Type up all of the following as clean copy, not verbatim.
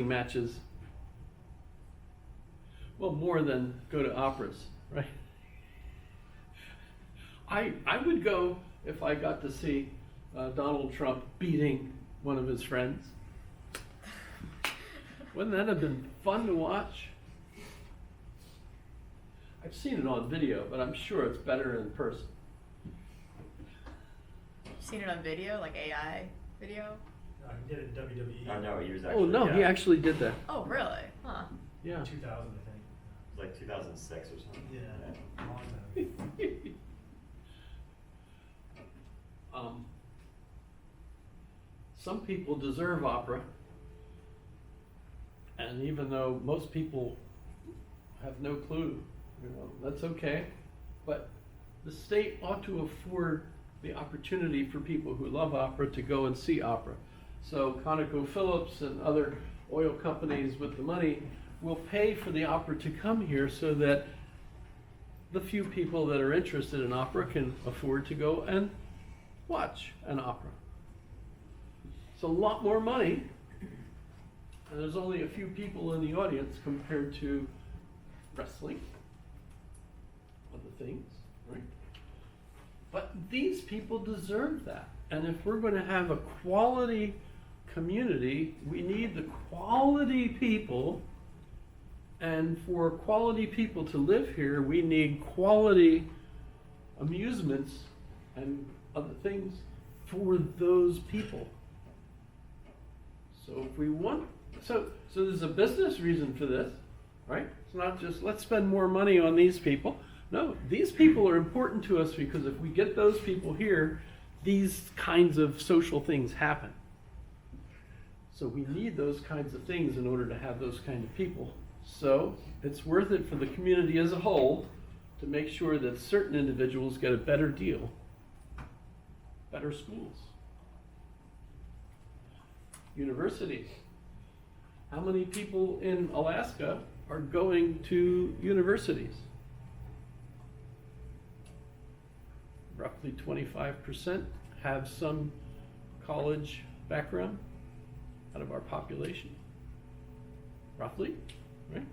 matches. Well, more than go to operas, right? I would go if I got to see Donald Trump beating one of his friends. Wouldn't that have been fun to watch? I've seen it on video, but I'm sure it's better in person. You've seen it on video, like AI video? No, he did it in WWE. Oh no, he was actually. Oh no, he yeah. actually did that. Oh, really? Huh. Yeah. 2000, I think. Like 2006 or something. Yeah. Long time. Some people deserve opera, and even though most people have no clue, that's okay. But the state ought to afford the opportunity for people who love opera to go and see opera. So ConocoPhillips and other oil companies with the money will pay for the opera to come here so that the few people that are interested in opera can afford to go and watch an opera. It's a lot more money, and there's only a few people in the audience compared to wrestling, other things, right? But these people deserve that. And if we're going to have a quality community, we need the quality people. And for quality people to live here, we need quality amusements and other things for those people. So if we want, so there's a business reason for this, right? It's not just let's spend more money on these people. No, these people are important to us because if we get those people here, these kinds of social things happen. So we need those kinds of things in order to have those kind of people. So it's worth it for the community as a whole to make sure that certain individuals get a better deal, better schools. Universities. How many people in Alaska are going to universities? Roughly 25% have some college background out of our population. Roughly, right?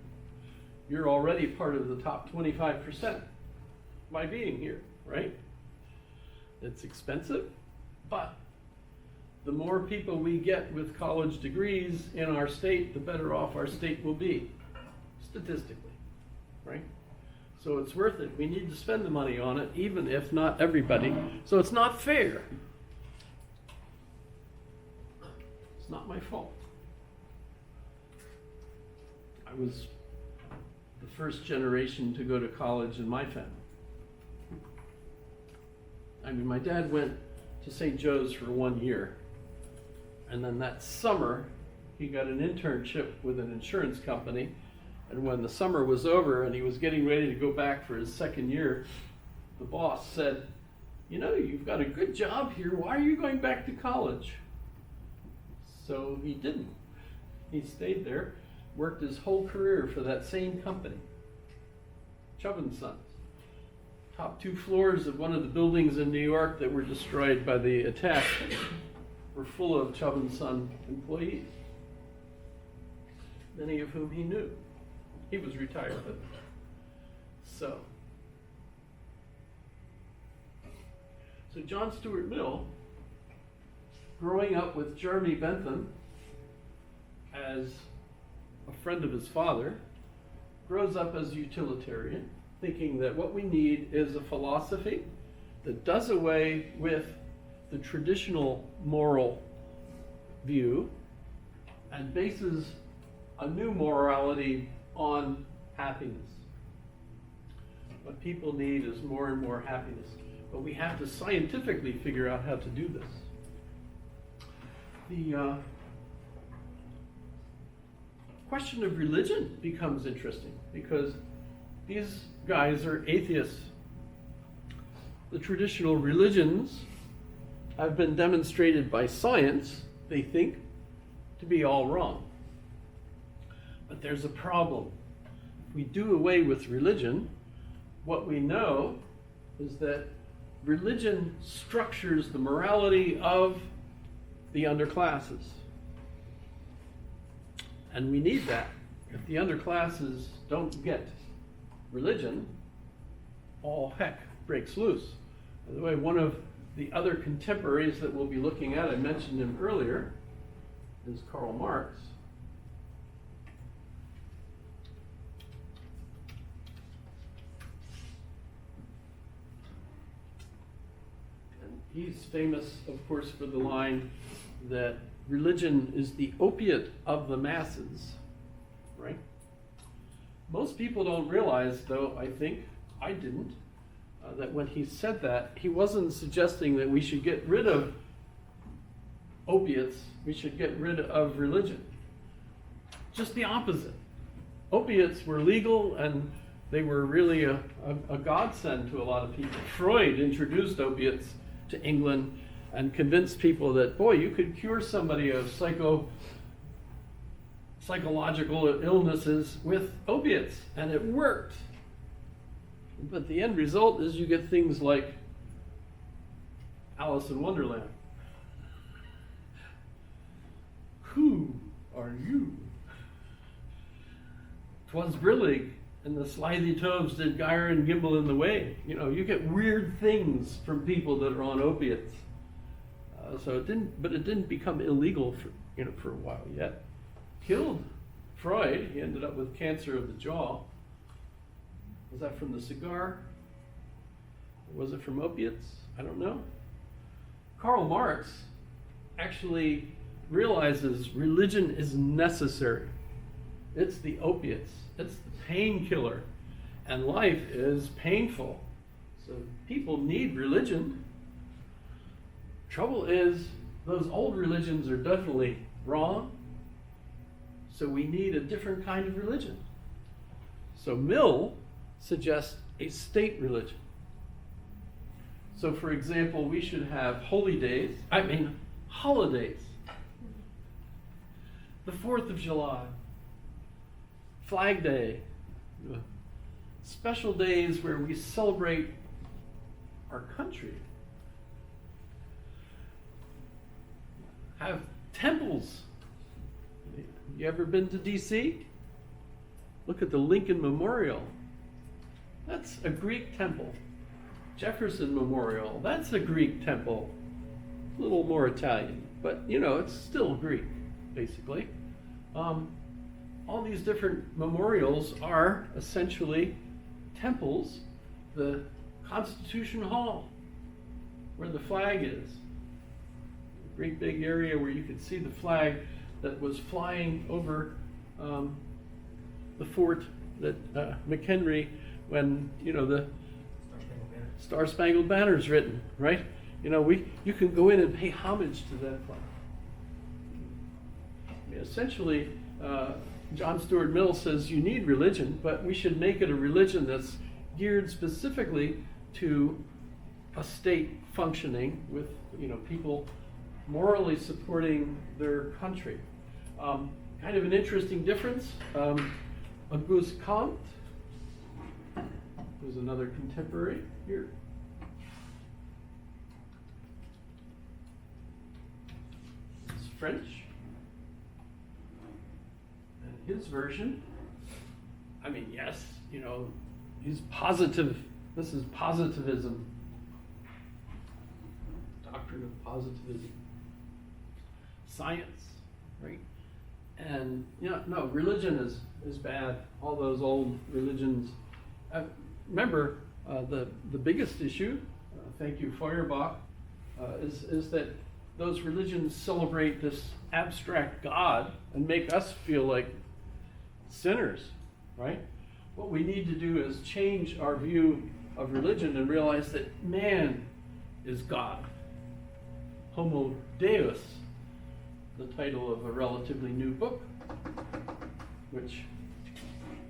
You're already part of the top 25% by being here, right? It's expensive, but the more people we get with college degrees in our state, the better off our state will be, statistically, right? So it's worth it. We need to spend the money on it, even if not everybody. So it's not fair. It's not my fault. I was the first generation to go to college in my family. I mean, my dad went to St. Joe's for 1 year. And then that summer, he got an internship with an insurance company. And when the summer was over and he was getting ready to go back for his second year, the boss said, you know, you've got a good job here. Why are you going back to college? So he didn't. He stayed there, worked his whole career for that same company, Chubb & Sons. Top 2 floors of one of the buildings in New York that were destroyed by the attack were full of Chubb & Son employees, many of whom he knew. He was retired, but so John Stuart Mill, growing up with Jeremy Bentham as a friend of his father, grows up as a utilitarian, thinking that what we need is a philosophy that does away with the traditional moral view and bases a new morality on happiness. What people need is more and more happiness, but we have to scientifically figure out how to do this. The question of religion becomes interesting because these guys are atheists. The traditional religions have been demonstrated by science, they think, to be all wrong. But there's a problem. If we do away with religion, what we know is that religion structures the morality of the underclasses. And we need that. If the underclasses don't get religion, all heck breaks loose. By the way, one of the other contemporaries that we'll be looking at, I mentioned him earlier, is Karl Marx. And he's famous, of course, for the line that religion is the opiate of the masses, right? Most people don't realize, though, I think, I didn't, that when he said that, he wasn't suggesting that we should get rid of opiates, we should get rid of religion. Just the opposite. Opiates were legal and they were really a godsend to a lot of people. Freud introduced opiates to England and convinced people that, boy, you could cure somebody of psychological illnesses with opiates, and it worked. But the end result is you get things like Alice in Wonderland. Who are you? 'Twas Brillig, and the slithy toves did gyre and gimble in the way. You know, you get weird things from people that are on opiates. So it didn't become illegal for a while yet. Killed Freud. He ended up with cancer of the jaw. Was that from the cigar? Or was it from opiates? I don't know. Karl Marx actually realizes religion is necessary. It's the opiates. It's the painkiller. And life is painful. So people need religion. Trouble is, those old religions are definitely wrong. So we need a different kind of religion. So Mill suggests a state religion. So for example, we should have holidays. The 4th of July, Flag Day, special days where we celebrate our country. Have temples. You ever been to DC? Look at the Lincoln Memorial. That's a Greek temple. Jefferson Memorial, that's a Greek temple. A little more Italian, but it's still Greek, basically. All these different memorials are essentially temples. The Constitution Hall, where the flag is. A great big area where you could see the flag that was flying over the fort that McHenry, when the Star Spangled Banner is written, right? You can go in and pay homage to that flag. Essentially, John Stuart Mill says you need religion, but we should make it a religion that's geared specifically to a state functioning with people morally supporting their country. Kind of an interesting difference. Auguste Comte was another contemporary here. It's French. And his version, yes, he's positive. This is positivism. Doctrine of positivism. Science, right? And no, religion is bad. All those old religions. Remember, the biggest issue, thank you Feuerbach, is that those religions celebrate this abstract God and make us feel like sinners, right? What we need to do is change our view of religion and realize that man is God. Homo Deus, the title of a relatively new book, which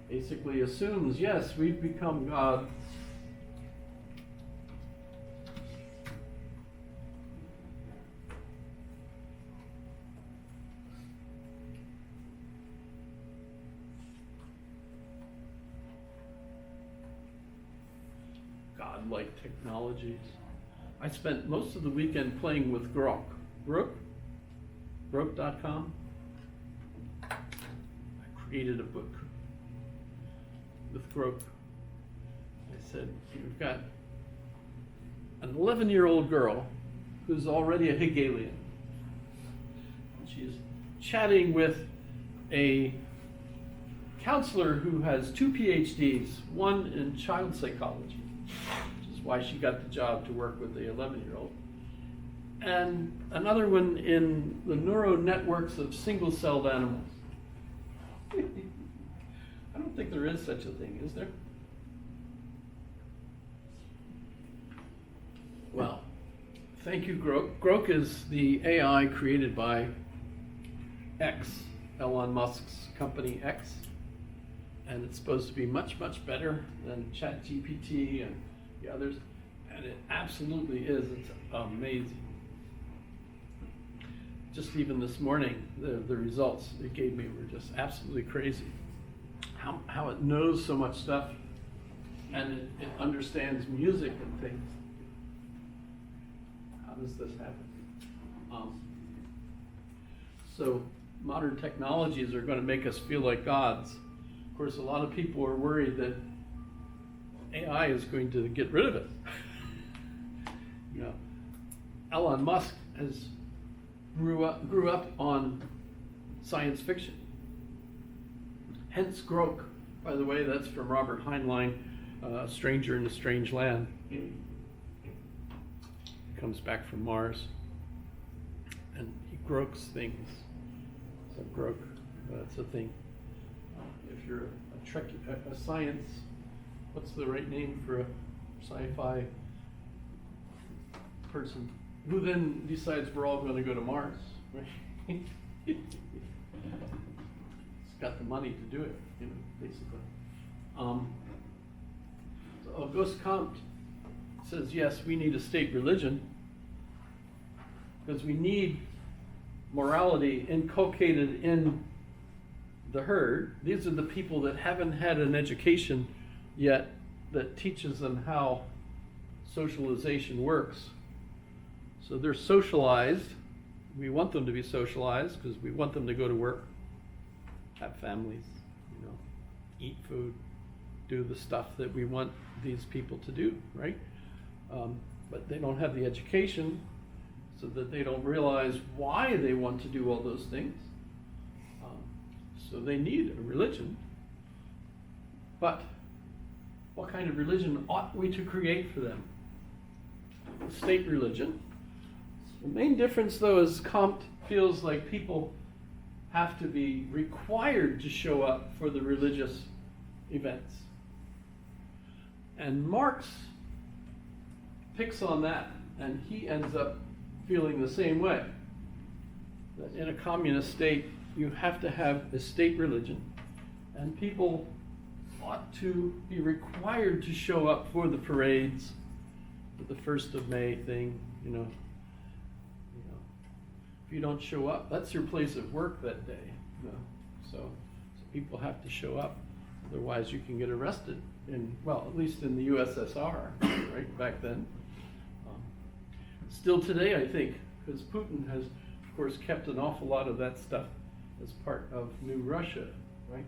basically assumes, yes, we've become God. God-like technologies. I spent most of the weekend playing with Grok. Grok.com. created a book with Grok. I said, you've got an 11-year-old girl who's already a Hegelian. She's chatting with a counselor who has 2 PhDs, one in child psychology, which is why she got the job to work with the 11-year-old, and another one in the neural networks of single-celled animals. I don't think there is such a thing, is there? Well, thank you, Grok. Grok is the AI created by X, Elon Musk's company X, and it's supposed to be much, much better than ChatGPT and the others, and it absolutely is. It's amazing. Just even this morning, the results it gave me were just absolutely crazy. How it knows so much stuff, and it understands music and things. How does this happen? So modern technologies are going to make us feel like gods. Of course, a lot of people are worried that AI is going to get rid of us. You know, Elon Musk grew up on science fiction. Hence Grok. By the way, that's from Robert Heinlein, Stranger in a Strange Land. He comes back from Mars, and he groks things. So grok, that's a thing. If you're a science, what's the right name for a sci-fi person who then decides we're all going to go to Mars? Right? He's got the money to do it, you know, basically. So Auguste Comte says, yes, we need a state religion because we need morality inculcated in the herd. These are the people that haven't had an education yet that teaches them how socialization works. So they're socialized. We want them to be socialized because we want them to go to work, have families, you know, eat food, do the stuff that we want these people to do, right? But they don't have the education so that they don't realize why they want to do all those things. So they need a religion. But what kind of religion ought we to create for them? A state religion. The main difference, though, is Comte feels like people have to be required to show up for the religious events. And Marx picks on that, and he ends up feeling the same way. That in a communist state, you have to have a state religion, and people ought to be required to show up for the parades, for the 1st of May thing, you know. If you don't show up, that's your place of work that day. You know? So people have to show up, otherwise you can get arrested. At least in the USSR, right back then. Still today, I think, because Putin has, of course, kept an awful lot of that stuff as part of New Russia, right?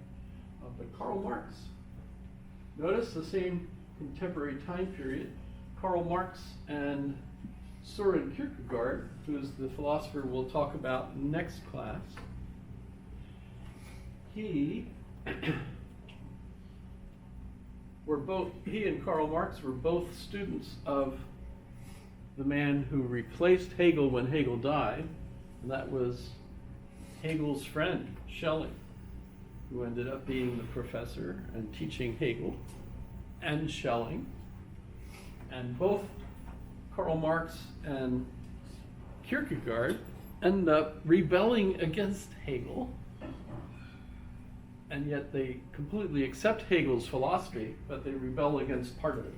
But Karl Marx, notice the same contemporary time period. Karl Marx and Soren Kierkegaard, who's the philosopher we'll talk about next class, he and Karl Marx were both students of the man who replaced Hegel when Hegel died, and that was Hegel's friend, Schelling, who ended up being the professor and teaching Hegel and Schelling. And both Karl Marx and Kierkegaard end up rebelling against Hegel, and yet they completely accept Hegel's philosophy, but they rebel against part of it.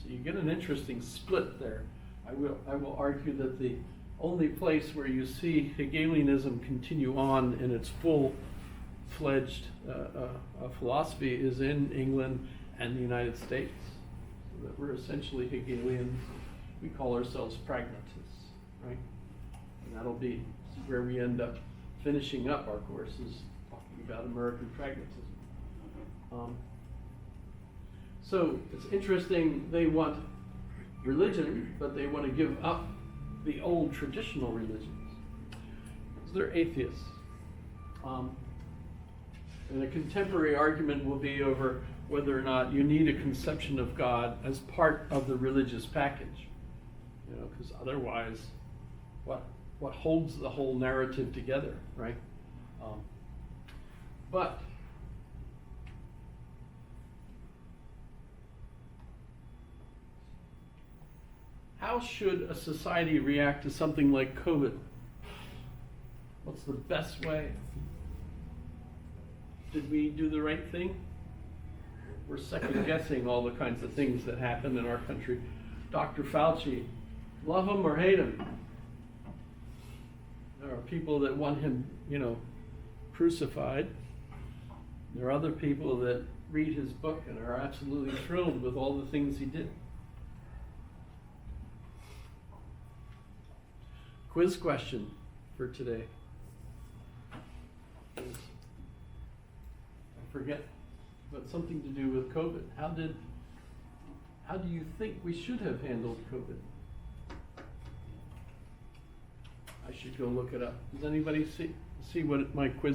So you get an interesting split there. I will argue that the only place where you see Hegelianism continue on in its full-fledged philosophy is in England and the United States. So that we're essentially Hegelians. We call ourselves pragmatists, right? And that'll be where we end up finishing up our courses, talking about American pragmatism. So it's interesting, they want religion, but they want to give up the old traditional religions. So they're atheists. And a contemporary argument will be over whether or not you need a conception of God as part of the religious package. You know, because otherwise, what holds the whole narrative together, right? But how should a society react to something like COVID? What's the best way? Did we do the right thing? We're second guessing all the kinds of things that happen in our country. Dr. Fauci, love him or hate him. There are people that want him, you know, crucified. There are other people that read his book and are absolutely thrilled with all the things he did. Quiz question for today. I forget, but something to do with COVID. How do you think we should have handled COVID? I should go look it up. Does anybody see what my quiz